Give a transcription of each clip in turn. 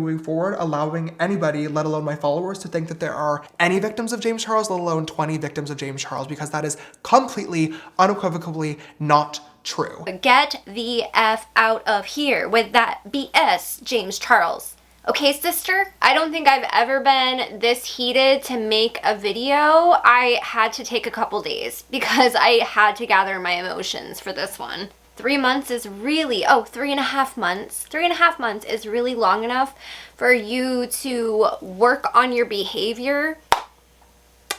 moving forward, allowing anybody, let alone my followers, to think that there are any victims of James Charles, let alone 20 victims of James Charles, because that is completely, unequivocally not true. Get the F out of here with that BS, James Charles. Okay, sister? I don't think I've ever been this heated to make a video. I had to take a couple days because I had to gather my emotions for this one. 3 months is really, 3.5 months. 3.5 months is really long enough for you to work on your behavior.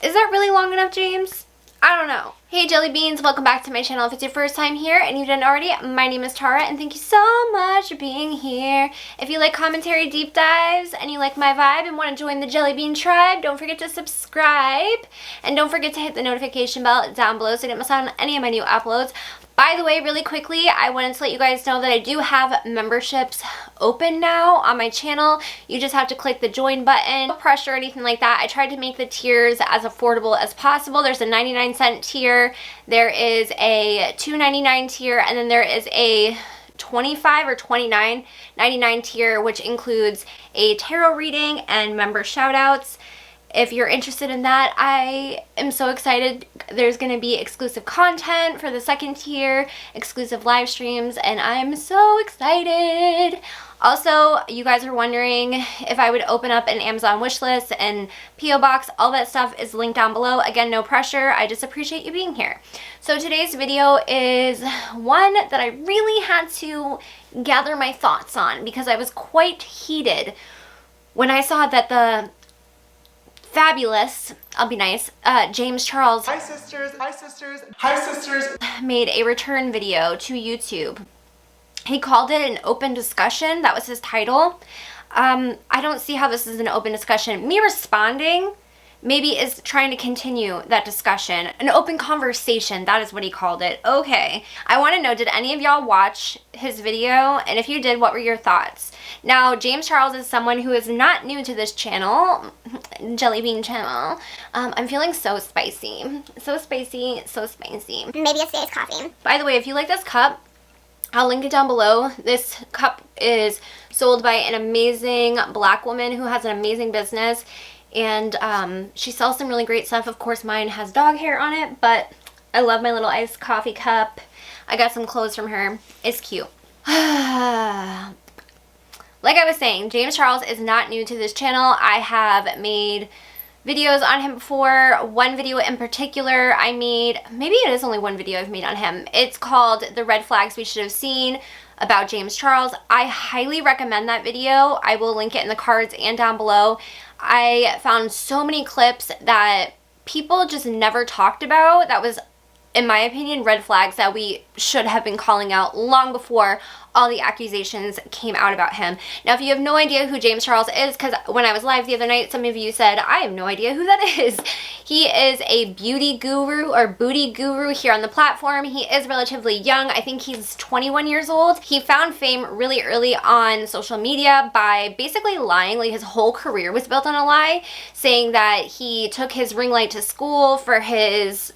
Is that really long enough, James? I don't know. Hey jelly beans, welcome back to my channel. If it's your first time here and you didn't already, my name is Tarrah and thank you so much for being here. If you like commentary deep dives and you like my vibe and want to join the jelly bean tribe, don't forget to subscribe and don't forget to hit the notification bell down below so you don't miss out on any of my new uploads. By the way, really quickly, I wanted to let you guys know that I do have memberships open now on my channel. You just have to click the join button. No pressure or anything like that. I tried to make the tiers as affordable as possible. There's a 99-cent tier, there is a $2.99 tier, and then there is a $25 or $29.99 tier, which includes a tarot reading and member shoutouts. If you're interested in that, I am so excited. There's going to be exclusive content for the second tier, exclusive live streams, and I'm so excited. Also, you guys are wondering if I would open up an Amazon wishlist and P.O. box. All that stuff is linked down below. Again, no pressure. I just appreciate you being here. So today's video is one that I really had to gather my thoughts on because I was quite heated when I saw that the fabulous, I'll be nice, James Charles, Hi sisters, hi sisters, hi sisters, made a return video to YouTube. He called it an open discussion. That was his title. I don't see how this is an open discussion. Me responding maybe is trying to continue that discussion. An open conversation, that is what he called it. Okay. I want to know, did any of y'all watch his video? And if you did, what were your thoughts? Now, James Charles is someone who is not new to this channel, Jelly Bean channel. I'm feeling so spicy. So spicy, so spicy. Maybe a space coffee. By the way, if you like this cup, I'll link it down below. This cup is sold by an amazing black woman who has an amazing business. And she sells some really great stuff. Of course, mine has dog hair on it, but I love my little iced coffee cup. I got some clothes from her. It's cute. Like I was saying, James Charles is not new to this channel. I have made videos on him before. One video in particular I made, maybe it is only one video I've made on him. It's called The Red Flags We Should Have Seen, about James Charles. I highly recommend that video. I will link it in the cards and down below. I found so many clips that people just never talked about. That was, in my opinion, red flags that we should have been calling out long before all the accusations came out about him. Now, if you have no idea who James Charles is, because when I was live the other night, some of you said, I have no idea who that is. He is a beauty guru or booty guru here on the platform. He is relatively young. I think he's 21 years old. He found fame really early on social media by basically lying. Like, his whole career was built on a lie, saying that he took his ring light to school for his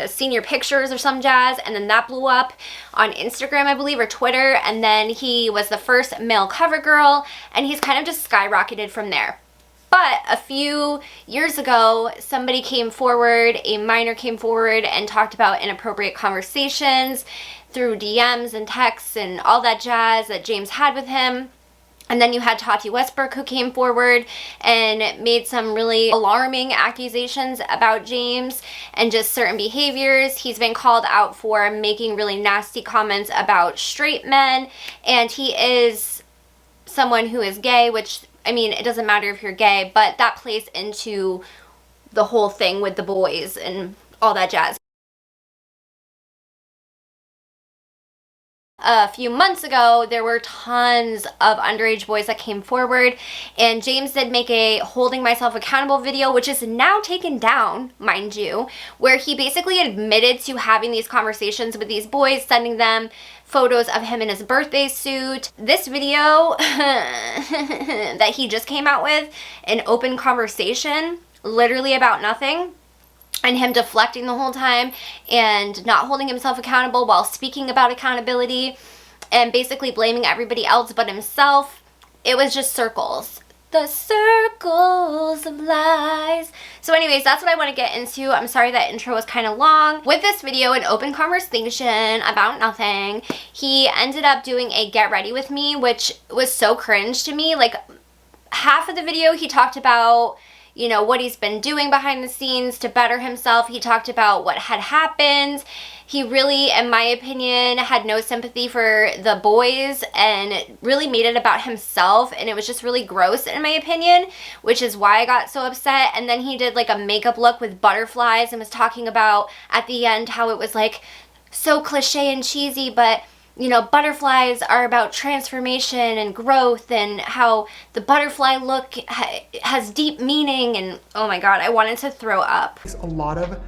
senior pictures or some jazz, and then that blew up on Instagram, I believe, or Twitter, and then he was the first male cover girl, and he's kind of just skyrocketed from there. But a few years ago, somebody came forward, a minor came forward and talked about inappropriate conversations through DMs and texts and all that jazz that James had with him. And then you had Tati Westbrook, who came forward and made some really alarming accusations about James and just certain behaviors. He's been called out for making really nasty comments about straight men, and he is someone who is gay, which, I mean, it doesn't matter if you're gay, but that plays into the whole thing with the boys and all that jazz. A few months ago, there were tons of underage boys that came forward, and James did make a holding myself accountable video, which is now taken down, mind you, where he basically admitted to having these conversations with these boys, sending them photos of him in his birthday suit. This video that he just came out with, an open conversation, literally about nothing, and him deflecting the whole time and not holding himself accountable while speaking about accountability and basically blaming everybody else but himself. it was just circles. The circles of lies. So anyways, that's what I want to get into. I'm sorry that intro was kind of long. With this video, an open conversation about nothing, he ended up doing a get ready with me, which was so cringe to me. Like, half of the video he talked about, you know, what he's been doing behind the scenes to better himself. He talked about what had happened. He really, in my opinion, had no sympathy for the boys and really made it about himself, and it was just really gross in my opinion, which is why I got so upset. And then he did like a makeup look with butterflies and was talking about at the end how it was like so cliche and cheesy, but you know, butterflies are about transformation and growth, and how the butterfly look has deep meaning, and oh my god, I wanted to throw up. Makes a lot of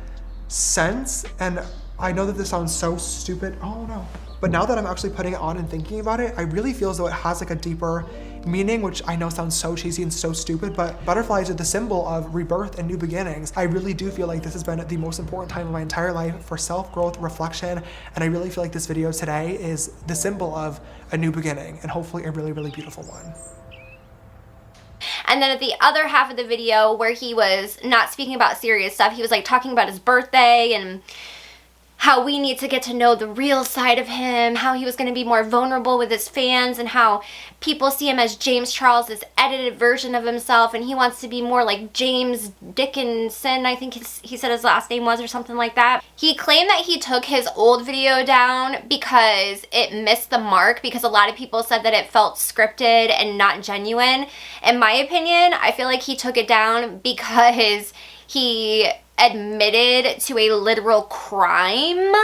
sense, and I know that this sounds so stupid. Oh no. But now that I'm actually putting it on and thinking about it, I really feel as though it has like a deeper meaning, which I know sounds so cheesy and so stupid, but butterflies are the symbol of rebirth and new beginnings. I really do feel like this has been the most important time of my entire life for self-growth, reflection, and I really feel like this video today is the symbol of a new beginning, and hopefully a really, really beautiful one. And then at the other half of the video where he was not speaking about serious stuff, he was like talking about his birthday and how we need to get to know the real side of him, how he was going to be more vulnerable with his fans, and how people see him as James Charles, this edited version of himself, and he wants to be more like James Dickinson, I think he said his last name was, or something like that. He claimed that he took his old video down because it missed the mark, because a lot of people said that it felt scripted and not genuine. In my opinion, I feel like he took it down because he admitted to a literal crime.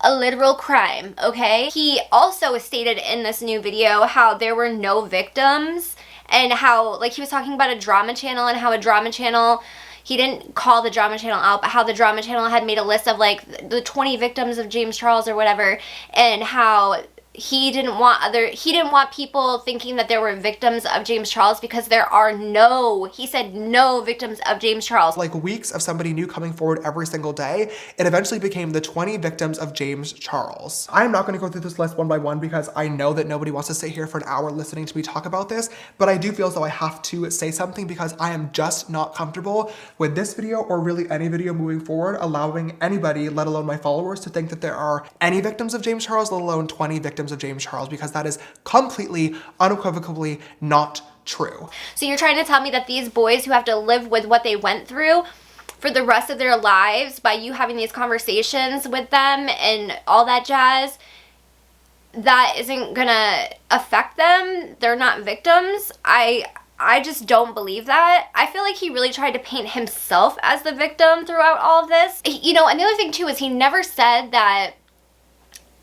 A literal crime, okay? He also stated in this new video how there were no victims, and how, like, he was talking about a drama channel, and how a drama channel, he didn't call the drama channel out, but how the drama channel had made a list of like the 20 victims of James Charles or whatever, and how he didn't want people thinking that there were victims of James Charles, because there are he said no victims of James Charles. Like weeks of somebody new coming forward every single day, it eventually became the 20 victims of James Charles. I'm not gonna go through this list one by one because I know that nobody wants to sit here for an hour listening to me talk about this, but I do feel as though I have to say something because I am just not comfortable with this video, or really any video moving forward, allowing anybody, let alone my followers, to think that there are any victims of James Charles, let alone 20 victims of James Charles, because that is completely, unequivocally not true. So you're trying to tell me that these boys who have to live with what they went through for the rest of their lives, by you having these conversations with them and all that jazz, that isn't gonna affect them? They're not victims? I just don't believe that. I feel like he really tried to paint himself as the victim throughout all of this. You know, and the other thing too is he never said that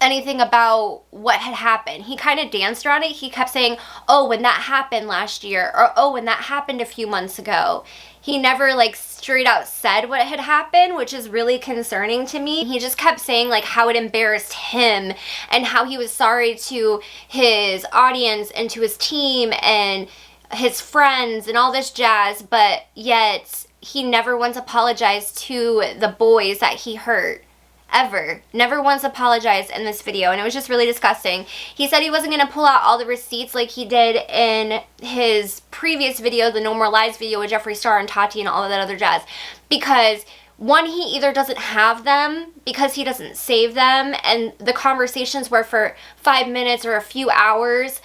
anything about what had happened. He kind of danced around it. He kept saying, oh, when that happened last year, or oh, when that happened a few months ago. He never like straight out said what had happened, which is really concerning to me. He just kept saying like how it embarrassed him, and how he was sorry to his audience and to his team and his friends and all this jazz, but yet he never once apologized to the boys that he hurt. Ever. Never once apologized in this video, and it was just really disgusting. He said he wasn't going to pull out all the receipts like he did in his previous video, the No More Lies video with Jeffree Star and Tati and all of that other jazz, because one, he either doesn't have them because he doesn't save them, and the conversations were for 5 minutes or a few hours,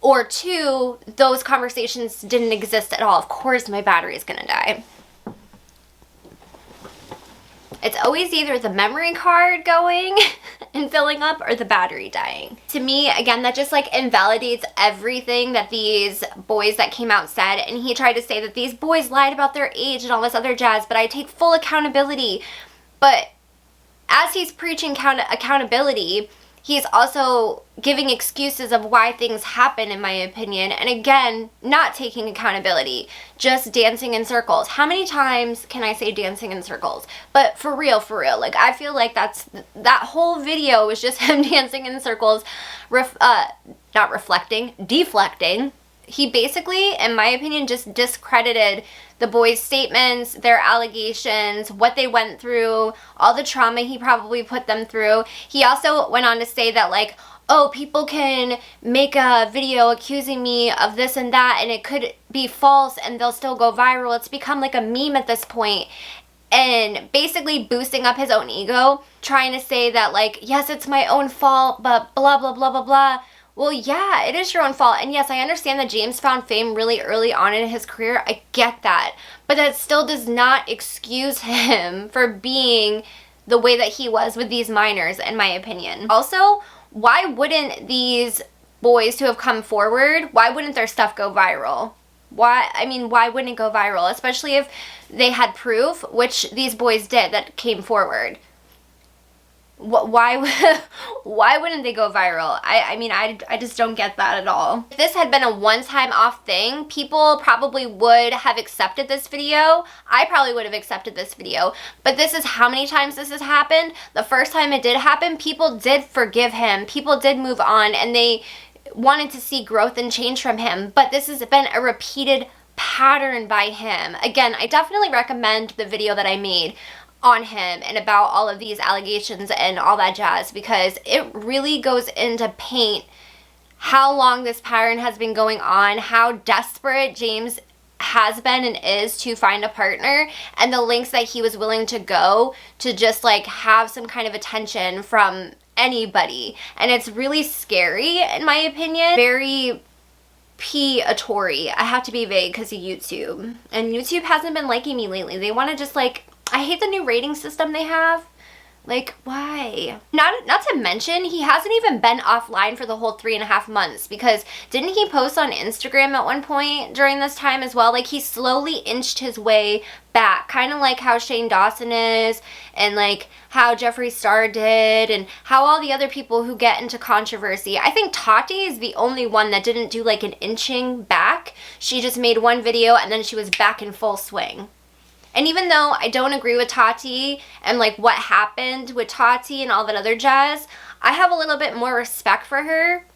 or two, those conversations didn't exist at all. Of course my battery is going to die. It's always either the memory card going and filling up, or the battery dying. To me, again, that just like invalidates everything that these boys that came out said. And he tried to say that these boys lied about their age and all this other jazz, but I take full accountability. But as he's preaching accountability, he's also giving excuses of why things happen, in my opinion. And again, not taking accountability, just dancing in circles. How many times can I say dancing in circles? But for real, like I feel like that whole video was just him dancing in circles, not reflecting, deflecting. He basically, in my opinion, just discredited the boys' statements, their allegations, what they went through, all the trauma he probably put them through. He also went on to say that like, oh, people can make a video accusing me of this and that and it could be false and they'll still go viral. It's become like a meme at this point. And basically boosting up his own ego, trying to say that like, yes, it's my own fault, but blah, blah, blah, blah, blah. Well, yeah, it is your own fault. And yes, I understand that James found fame really early on in his career. I get that. But that still does not excuse him for being the way that he was with these minors, in my opinion. Also, why wouldn't these boys who have come forward, why wouldn't their stuff go viral? Why wouldn't it go viral? Especially if they had proof, which these boys did, that came forward. Why wouldn't they go viral? I just don't get that at all. If this had been a one-time off thing, people probably would have accepted this video. I probably would have accepted this video. But this is how many times this has happened. The first time it did happen, people did forgive him. People did move on and they wanted to see growth and change from him. But this has been a repeated pattern by him. Again, I definitely recommend the video that I made on him and about all of these allegations and all that jazz, because it really goes into paint how long this pattern has been going on, how desperate James has been and is to find a partner, and the lengths that he was willing to go to just like have some kind of attention from anybody. And it's really scary, in my opinion. Very P-atory. I have to be vague because of YouTube. And YouTube hasn't been liking me lately. They want to just like, I hate the new rating system they have. Like, why? Not to mention, he hasn't even been offline for the whole 3.5 months, because didn't he post on Instagram at one point during this time as well? Like, he slowly inched his way back, kind of like how Shane Dawson is, and like how Jeffree Star did, and how all the other people who get into controversy. I think Tati is the only one that didn't do like an inching back. She just made one video and then she was back in full swing. And even though I don't agree with Tati and like what happened with Tati and all that other jazz, I have a little bit more respect for her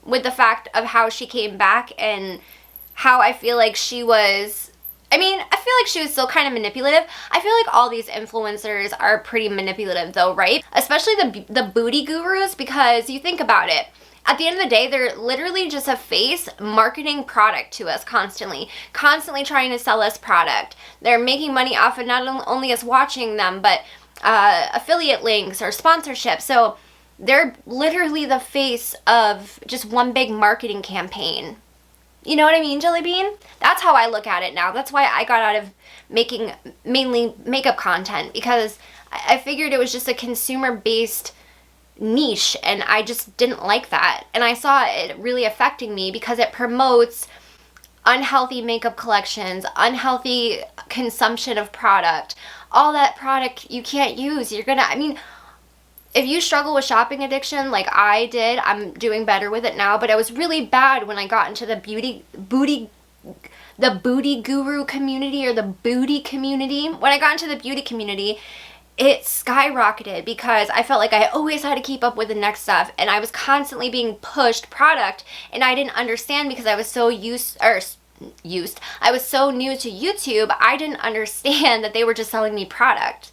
with the fact of how she came back and how I feel like she was, I feel like she was still kind of manipulative. I feel like all these influencers are pretty manipulative though, right? Especially the booty gurus, because you think about it. At the end of the day, they're literally just a face marketing product to us constantly trying to sell us product. They're making money off of not only us watching them, but affiliate links or sponsorships. So they're literally the face of just one big marketing campaign. You know what I mean, Jelly Bean? That's how I look at it now. That's why I got out of making mainly makeup content, because I figured it was just a consumer-based niche, and I just didn't like that. And I saw it really affecting me because it promotes unhealthy makeup collections, unhealthy consumption of product, all that product you can't use. You're gonna, if you struggle with shopping addiction like I did, I'm doing better with it now, but it was really bad when I got into the booty guru community, or the booty community. When I got into the beauty community, it skyrocketed because I felt like I always had to keep up with the next stuff, and I was constantly being pushed product, and I didn't understand because I was so I was so new to YouTube. I didn't understand that they were just selling me product.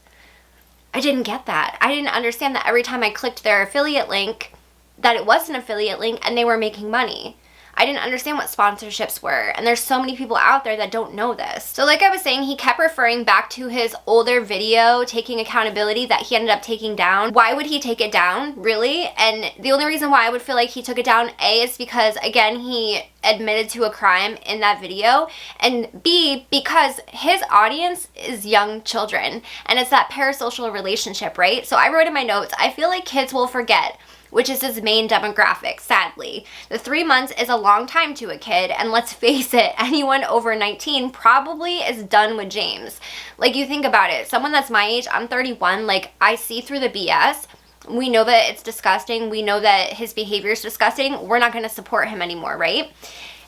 I didn't get that. I didn't understand that every time I clicked their affiliate link, that it was an affiliate link and they were making money. I didn't understand what sponsorships were, and there's so many people out there that don't know this. So like I was saying, he kept referring back to his older video, taking accountability, that he ended up taking down. Why would he take it down, really? And the only reason why I would feel like he took it down, A, is because, again, he admitted to a crime in that video, and B, because his audience is young children, and it's that parasocial relationship, right? So I wrote in my notes, I feel like kids will forget, which is his main demographic, sadly. The 3 months is a long time to a kid, and let's face it, anyone over 19 probably is done with James. Like, you think about it, someone that's my age, I'm 31, like, I see through the BS. We know that it's disgusting. We know that his behavior is disgusting. We're not going to support him anymore, right?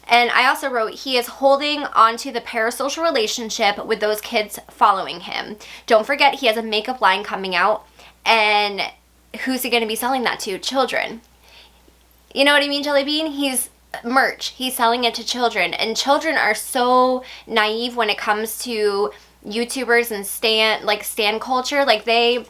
And I also wrote, he is holding on to the parasocial relationship with those kids following him. Don't forget, he has a makeup line coming out, and who's he going to be selling that to? Children. You know what I mean, Jelly Bean? He's merch. He's selling it to children. And children are so naive when it comes to YouTubers and stan culture. Like, they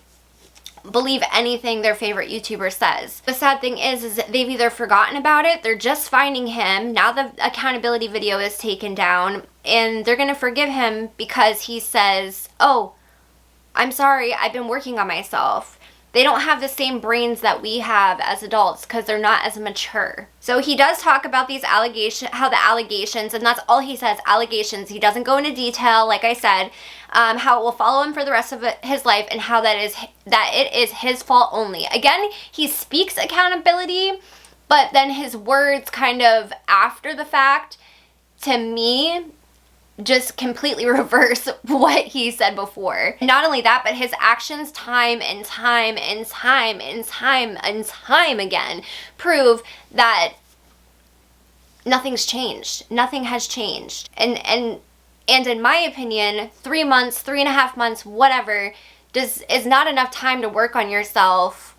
believe anything their favorite YouTuber says. The sad thing is they've either forgotten about it, they're just finding him, now the accountability video is taken down, and they're gonna forgive him because he says, oh, I'm sorry, I've been working on myself. They don't have the same brains that we have as adults because they're not as mature. So he does talk about these allegations, how the allegations, and that's all he says, allegations. He doesn't go into detail, like I said, how it will follow him for the rest of his life and how that it is his fault only. Again, he speaks accountability, but then his words kind of after the fact, to me, just completely reverse what he said before. Not only that, but his actions time and time and time and time and time again prove that nothing's changed. Nothing has changed. And in my opinion, 3 months, 3.5 months, whatever, is not enough time to work on yourself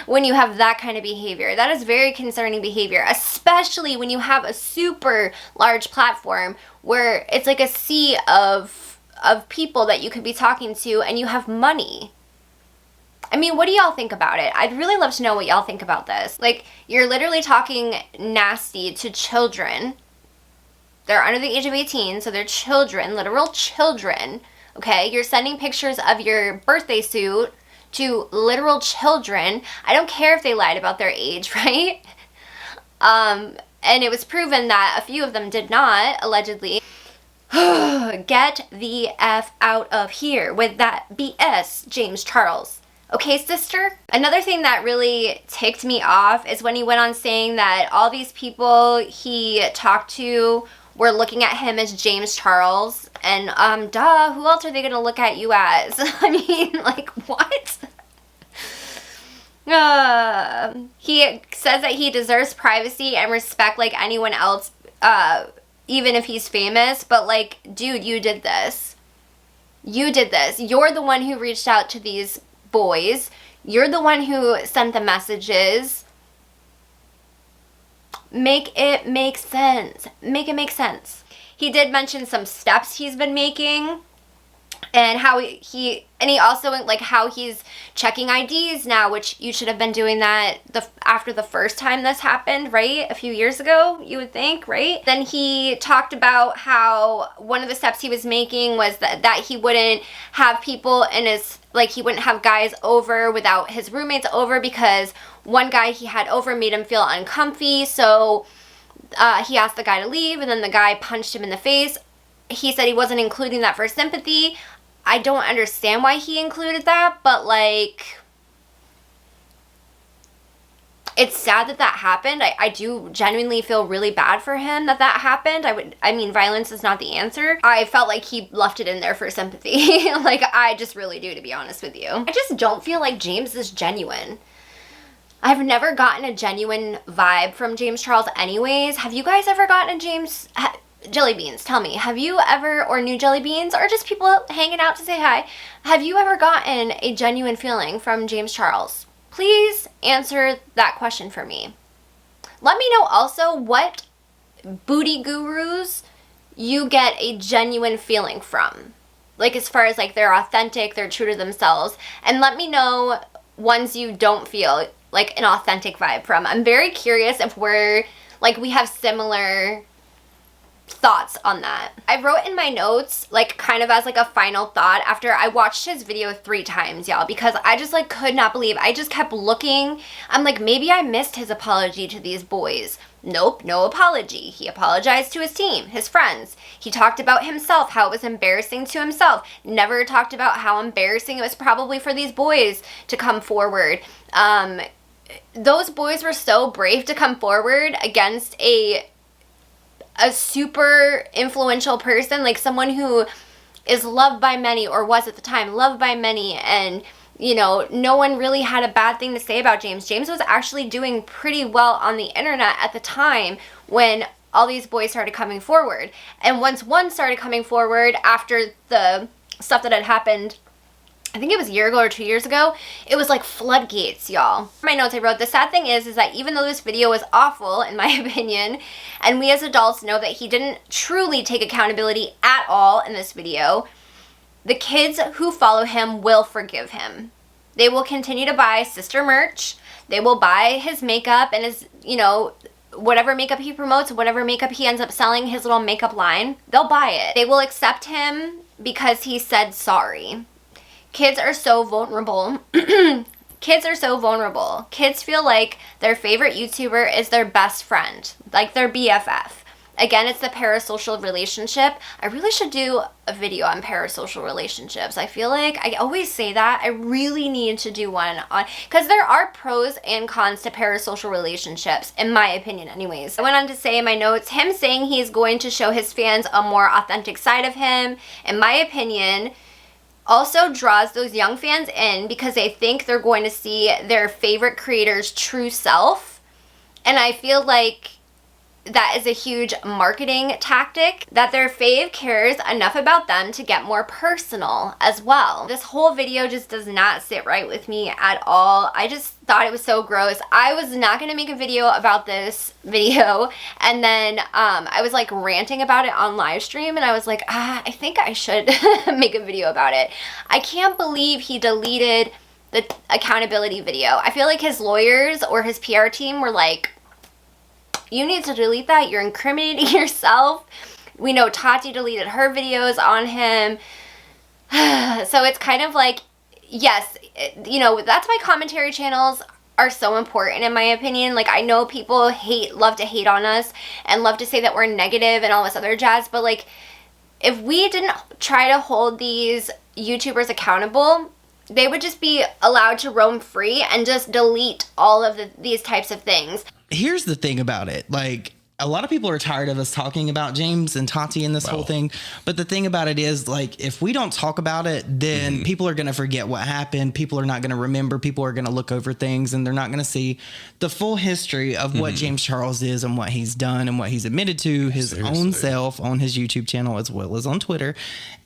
when you have that kind of behavior. That is very concerning behavior, especially when you have a super large platform where it's like a sea of people that you could be talking to and you have money. I mean, what do y'all think about it? I'd really love to know what y'all think about this. Like, you're literally talking nasty to children. They're under the age of 18, so they're children, literal children, okay? You're sending pictures of your birthday suit to literal children. I don't care if they lied about their age, right? And it was proven that a few of them did not, allegedly. Get the F out of here with that BS, James Charles. Okay, sister? Another thing that really ticked me off is when he went on saying that all these people he talked to were looking at him as James Charles. And, duh, who else are they gonna look at you as? I mean, like, what? He says that he deserves privacy and respect like anyone else, even if he's famous. But, like, dude, you did this. You did this. You're the one who reached out to these boys. You're the one who sent the messages. Make it make sense. Make it make sense. He did mention some steps he's been making and how he also, like, how he's checking IDs now, which you should have been doing that after the first time this happened, right? A few years ago, you would think, right? Then he talked about how one of the steps he was making was that he wouldn't have people in his, like, he wouldn't have guys over without his roommates over because one guy he had over made him feel uncomfy, so he asked the guy to leave, and then the guy punched him in the face. He said he wasn't including that for sympathy. I don't understand why he included that, but, like, it's sad that happened. I do genuinely feel really bad for him that happened. I mean, violence is not the answer. I felt like he left it in there for sympathy. Like, I just really do, to be honest with you. I just don't feel like James is genuine. I've never gotten a genuine vibe from James Charles anyways. Have you guys ever gotten a James... Jelly Beans, tell me, have you ever, or New Jelly Beans, or just people hanging out to say hi, have you ever gotten a genuine feeling from James Charles? Please answer that question for me. Let me know also what booty gurus you get a genuine feeling from. Like, as far as, like, they're authentic, they're true to themselves. And let me know ones you don't feel like an authentic vibe from. I'm very curious if we have similar thoughts on that. I wrote in my notes, like, kind of as like a final thought after I watched his video 3 times, y'all, because I just, like, could not believe. I just kept looking. I'm like, maybe I missed his apology to these boys. Nope, no apology. He apologized to his team, his friends. He talked about himself, how it was embarrassing to himself. Never talked about how embarrassing it was probably for these boys to come forward. Those boys were so brave to come forward against a super influential person, like someone who is loved by many, or was at the time loved by many, and, you know, no one really had a bad thing to say about James. James was actually doing pretty well on the internet at the time when all these boys started coming forward. And once one started coming forward after the stuff that had happened, I think it was a year ago or 2 years ago, it was like floodgates, y'all. My notes I wrote, the sad thing is that even though this video was awful, in my opinion, and we as adults know that he didn't truly take accountability at all in this video, the kids who follow him will forgive him. They will continue to buy sister merch. They will buy his makeup and his, whatever makeup he promotes, whatever makeup he ends up selling, his little makeup line, they'll buy it. They will accept him because he said sorry. Kids are so vulnerable. Kids are so vulnerable. Kids feel like their favorite YouTuber is their best friend, like their BFF. Again, it's the parasocial relationship. I really should do a video on parasocial relationships. I feel like I always say that. I really need to do one on, because there are pros and cons to parasocial relationships, in my opinion anyways. I went on to say in my notes, him saying he's going to show his fans a more authentic side of him, in my opinion, also draws those young fans in because they think they're going to see their favorite creator's true self. And I feel like that is a huge marketing tactic, that their fave cares enough about them to get more personal as well. This whole video just does not sit right with me at all. I just thought it was so gross. I was not going to make a video about this video, and then I was like ranting about it on live stream, and I was like, I think I should make a video about it. I can't believe he deleted the accountability video. I feel like his lawyers or his PR team were like, you need to delete that. You're incriminating yourself. We know Tati deleted her videos on him. So it's kind of like, yes, that's why commentary channels are so important in my opinion. Like, I know people love to hate on us and love to say that we're negative and all this other jazz, but like, if we didn't try to hold these YouTubers accountable, they would just be allowed to roam free and just delete all of these types of things. Here's the thing about it. Like, a lot of people are tired of us talking about James and Tati and this whole thing. But the thing about it is, like, if we don't talk about it, then people are going to forget what happened. People are not going to remember. People are going to look over things, and they're not going to see the full history of what James Charles is and what he's done and what he's admitted to his own self on his YouTube channel as well as on Twitter.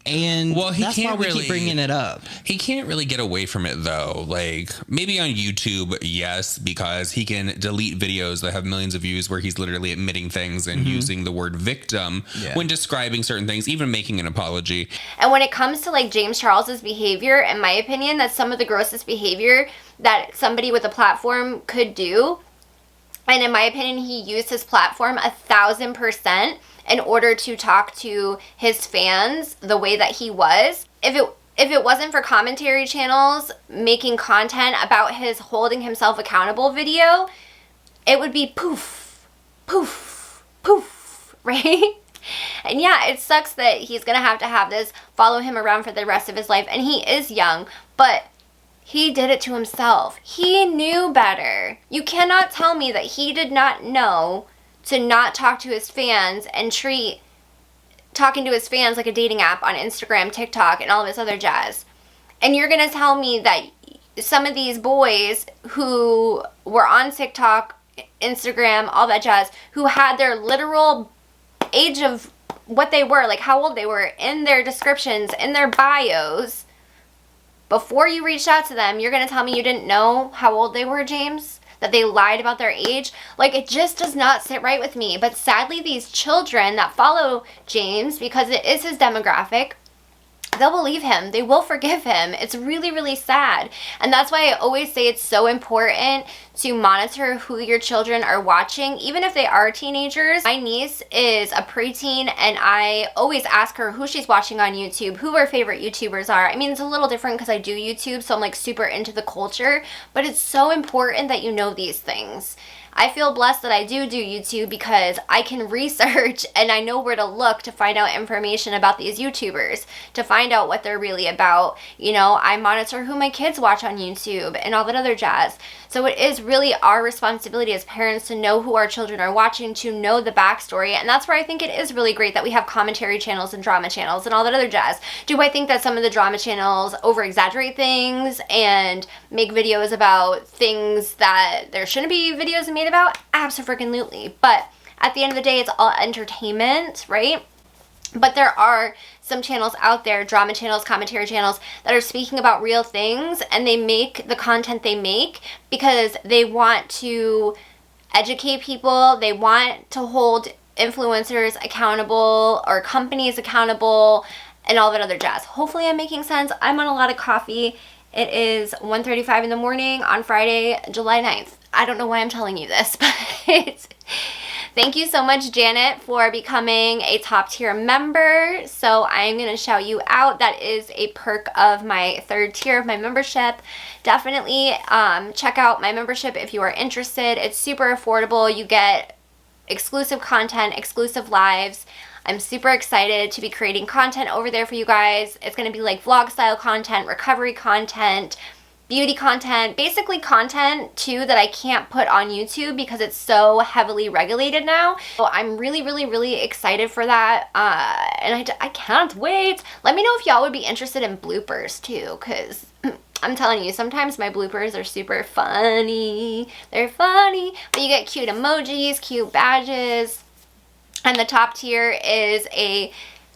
And that's why we keep bringing it up. He can't really get away from it, though. Like, maybe on YouTube, yes, because he can delete videos that have millions of views where he's literally admitting things and using the word victim when describing certain things, even making an apology. And when it comes to like James Charles's behavior, in my opinion, that's some of the grossest behavior that somebody with a platform could do. And in my opinion, he used his platform 1,000% in order to talk to his fans the way that he was. If it wasn't for commentary channels making content about his holding himself accountable video, it would be poof, poof, poof, right? And yeah, it sucks that he's gonna have to have this follow him around for the rest of his life. And he is young, but he did it to himself. He knew better. You cannot tell me that he did not know to not talk to his fans and treat talking to his fans like a dating app on Instagram, TikTok, and all this other jazz. And you're going to tell me that some of these boys who were on TikTok, Instagram, all that jazz, who had their literal age of what they were, like how old they were, in their descriptions, in their bios, before you reached out to them, you're going to tell me you didn't know how old they were, James? That they lied about their age? Like, it just does not sit right with me. But sadly, these children that follow James, because it is his demographic, they'll believe him. They will forgive him. It's really, really sad. And that's why I always say it's so important to monitor who your children are watching, even if they are teenagers. My niece is a preteen, and I always ask her who she's watching on YouTube, who her favorite YouTubers are. I mean, it's a little different because I do YouTube, so I'm like super into the culture, but it's so important that you know these things. I feel blessed that I do YouTube because I can research and I know where to look to find out information about these YouTubers, to find out what they're really about. You know, I monitor who my kids watch on YouTube and all that other jazz. So it is really our responsibility as parents to know who our children are watching, to know the backstory. And that's where I think it is really great that we have commentary channels and drama channels and all that other jazz. Do I think that some of the drama channels over-exaggerate things and make videos about things that there shouldn't be videos made about? Absolutely. But at the end of the day, it's all entertainment, right? But there are some channels out there, drama channels, commentary channels, that are speaking about real things, and they make the content they make because they want to educate people. They want to hold influencers accountable or companies accountable and all that other jazz. Hopefully I'm making sense. I'm on a lot of coffee It is 1:35 in the morning on Friday, July 9th. I don't know why I'm telling you this, but thank you so much, Janet, for becoming a top tier member. So I'm going to shout you out. That is a perk of my 3rd tier of my membership. Definitely check out my membership if you are interested. It's super affordable. You get exclusive content, exclusive lives. I'm super excited to be creating content over there for you guys. It's going to be like vlog style content, recovery content, beauty content, basically content too that I can't put on YouTube because it's so heavily regulated now. So I'm really excited for that, and I can't wait. Let me know if y'all would be interested in bloopers too, because I'm telling you, sometimes my bloopers are super funny. They're funny, but you get cute emojis, cute badges, and the top tier is a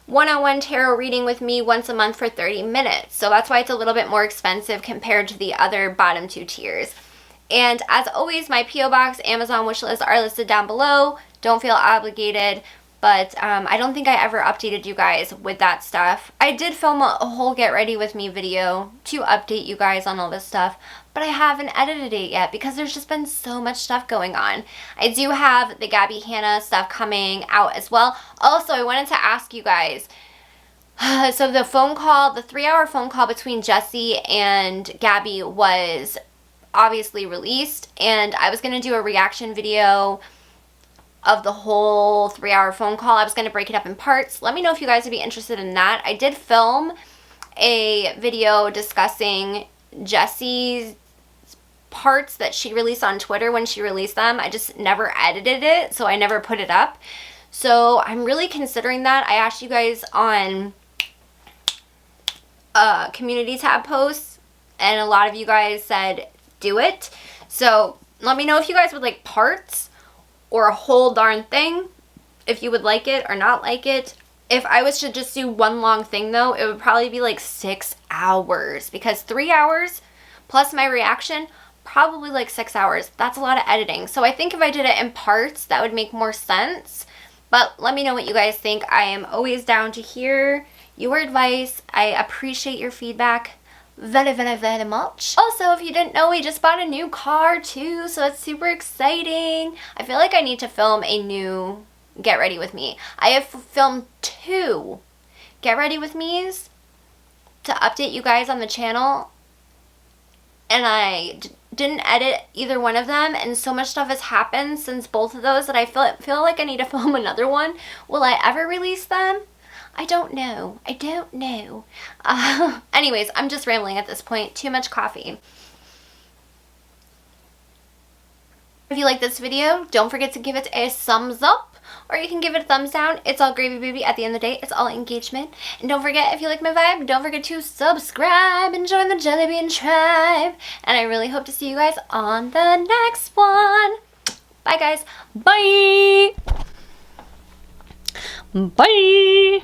one-on-one tarot reading with me once a month for 30 minutes. So that's why it's a little bit more expensive compared to the other bottom 2 tiers. And as always, my P.O. Box, Amazon wishlist are listed down below. Don't feel obligated, but I don't think I ever updated you guys with that stuff. I did film a whole get ready with me video to update you guys on all this stuff, but I haven't edited it yet because there's just been so much stuff going on. I do have the Gabby Hanna stuff coming out as well. Also, I wanted to ask you guys, so the phone call, the 3-hour phone call between Jesse and Gabby was obviously released, and I was going to do a reaction video of the whole 3-hour phone call. I was going to break it up in parts. Let me know if you guys would be interested in that. I did film a video discussing Jesse's parts that she released on Twitter when she released them. I just never edited it, so I never put it up. So I'm really considering that. I asked you guys on community tab posts, and a lot of you guys said do it. So let me know if you guys would like parts or a whole darn thing, if you would like it or not like it. If I was to just do one long thing though, it would probably be like 6 hours, because 3 hours plus my reaction, probably like 6 hours. That's a lot of editing. So I think if I did it in parts, that would make more sense. But let me know what you guys think. I am always down to hear your advice. I appreciate your feedback very much. Also, if you didn't know, we just bought a new car too, so it's super exciting. I feel like I need to film a new Get Ready With Me. I have filmed 2 Get Ready With Me's to update you guys on the channel, and I didn't edit either one of them, and so much stuff has happened since both of those that I feel like I need to film another one. Will I ever release them? I don't know. I don't know. Anyways, I'm just rambling at this point. Too much coffee. If you like this video, don't forget to give it a thumbs up, or you can give it a thumbs down. It's all gravy, baby. At the end of the day, it's all engagement. And don't forget, if you like my vibe, don't forget to subscribe and join the Jellybean tribe. And I really hope to see you guys on the next one. Bye, guys. Bye. Bye.